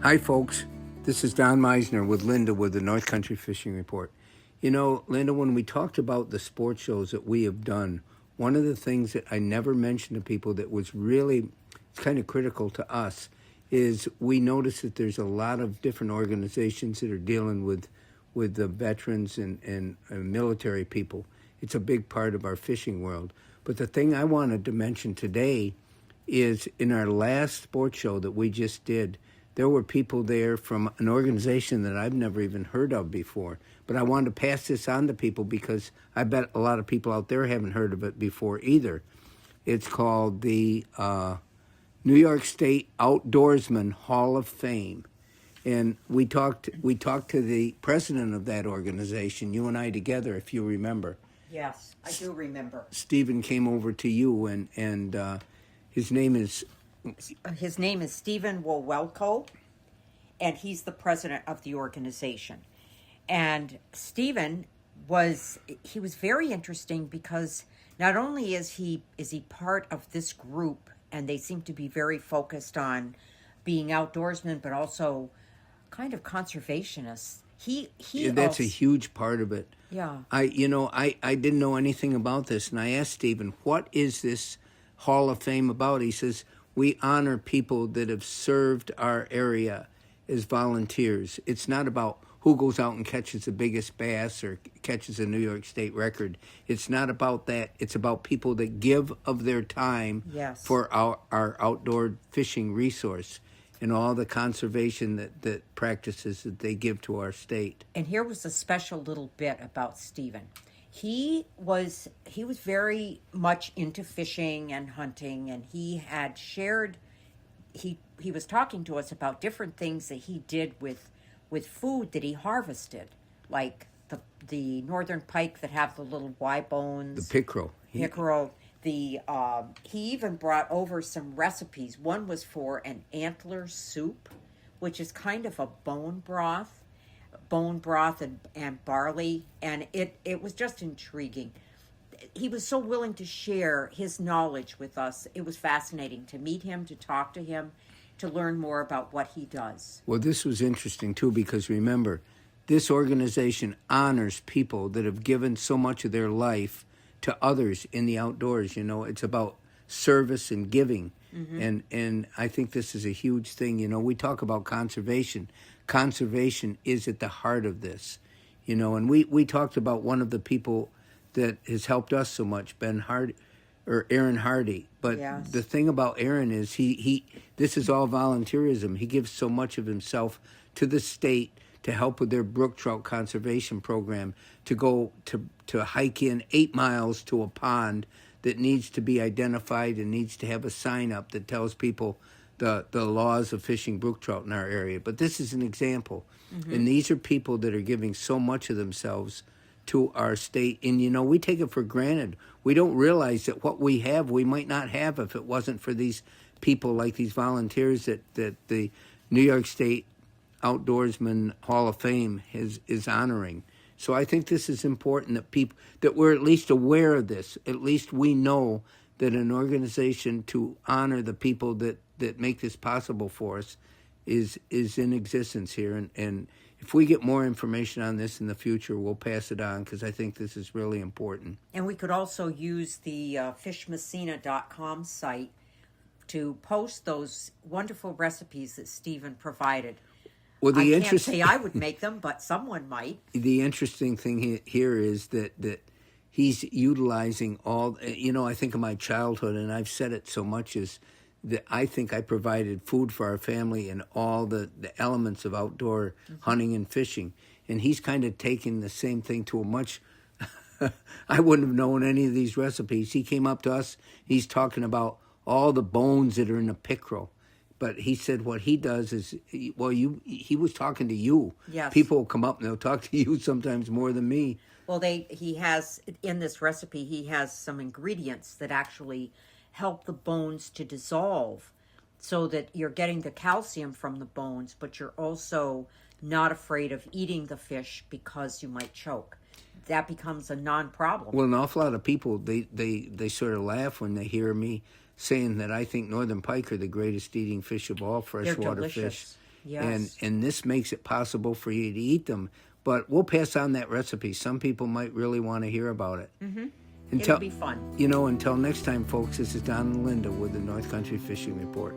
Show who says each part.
Speaker 1: Hi, folks. This is Don Meissner with Linda with the North Country Fishing Report. You know, Linda, when we talked about the sports shows that we have done, one of the things that I never mentioned to people that was really kind of critical to us is we noticed that there's a lot of different organizations that are dealing with the veterans and military people. It's a big part of our fishing world. But the thing I wanted to mention today is in our last sports show that we just did, there were people there from an organization that I've never even heard of before. But I wanted to pass this on to people because I bet a lot of people out there haven't heard of it before either. It's called the New York State Outdoorsman Hall of Fame. And we talked to the president of that organization, you and I together, if you remember.
Speaker 2: Yes, I do remember.
Speaker 1: Stephen came over to you, and his name is...
Speaker 2: His name is Stephen Wowelko, and he's the president of the organization. And Stephen was very interesting because not only is he part of this group, and they seem to be very focused on being outdoorsmen, but also kind of conservationists.
Speaker 1: That's a huge part of it.
Speaker 2: Yeah.
Speaker 1: I didn't know anything about this, and I asked Stephen, what is this Hall of Fame about? He says, we honor people that have served our area as volunteers. It's not about who goes out and catches the biggest bass or catches a New York State record. It's not about that. It's about people that give of their time for our outdoor fishing resource and all the conservation that practices that they give to our state.
Speaker 2: And here was a special little bit about Stephen. He was very much into fishing and hunting, and he had shared, he was talking to us about different things that he did with food that he harvested, like the northern pike that have the little Y bones.
Speaker 1: The pickerel.
Speaker 2: He even brought over some recipes. One was for an antler soup, which is kind of a bone broth and barley, and it was just intriguing. He was so willing to share his knowledge with us. It was fascinating to meet him, to talk to him, to learn more about what he does.
Speaker 1: Well, this was interesting, too, because remember, this organization honors people that have given so much of their life to others in the outdoors. You know, it's about service and giving. Mm-hmm. And I think this is a huge thing. You know, we talk about conservation. Conservation is at the heart of this. You know, and we talked about one of the people that has helped us so much, Aaron Hardy. But the thing about Aaron is he this is all volunteerism. He gives so much of himself to the state to help with their brook trout conservation program, to go to hike in 8 miles to a pond that needs to be identified and needs to have a sign up that tells people the laws of fishing brook trout in our area. But this is an example. Mm-hmm. And these are people that are giving so much of themselves to our state. And, you know, we take it for granted. We don't realize that what we have, we might not have if it wasn't for these people like these volunteers that the New York State Outdoorsman Hall of Fame is honoring. So I think this is important that we're at least aware of this. At least we know that an organization to honor the people that make this possible for us is in existence here. And if we get more information on this in the future, we'll pass it on because I think this is really important.
Speaker 2: And we could also use the fishmessina.com site to post those wonderful recipes that Stephen provided.
Speaker 1: Well,
Speaker 2: I can't say I would make them, but someone might.
Speaker 1: The interesting thing here is that he's utilizing all, you know, I think of my childhood, and I've said it so much, is that I think I provided food for our family and all the elements of outdoor hunting and fishing. And he's kind of taking the same thing to a much, I wouldn't have known any of these recipes. He came up to us, he's talking about all the bones that are in a pickerel. But he said what he does is, he was talking to you.
Speaker 2: Yes.
Speaker 1: People will come up and they'll talk to you sometimes more than me.
Speaker 2: Well, he has, in this recipe, he has some ingredients that actually help the bones to dissolve so that you're getting the calcium from the bones, but you're also not afraid of eating the fish because you might choke. That becomes a non-problem.
Speaker 1: Well, an awful lot of people, they sort of laugh when they hear me saying that I think northern pike are the greatest eating fish of all freshwater fish.
Speaker 2: Yes.
Speaker 1: And this makes it possible for you to eat them. But we'll pass on that recipe. Some people might really want to hear about it.
Speaker 2: Mm-hmm.
Speaker 1: Until,
Speaker 2: It'll be fun.
Speaker 1: Until next time, folks, this is Don and Linda with the North Country Fishing Report.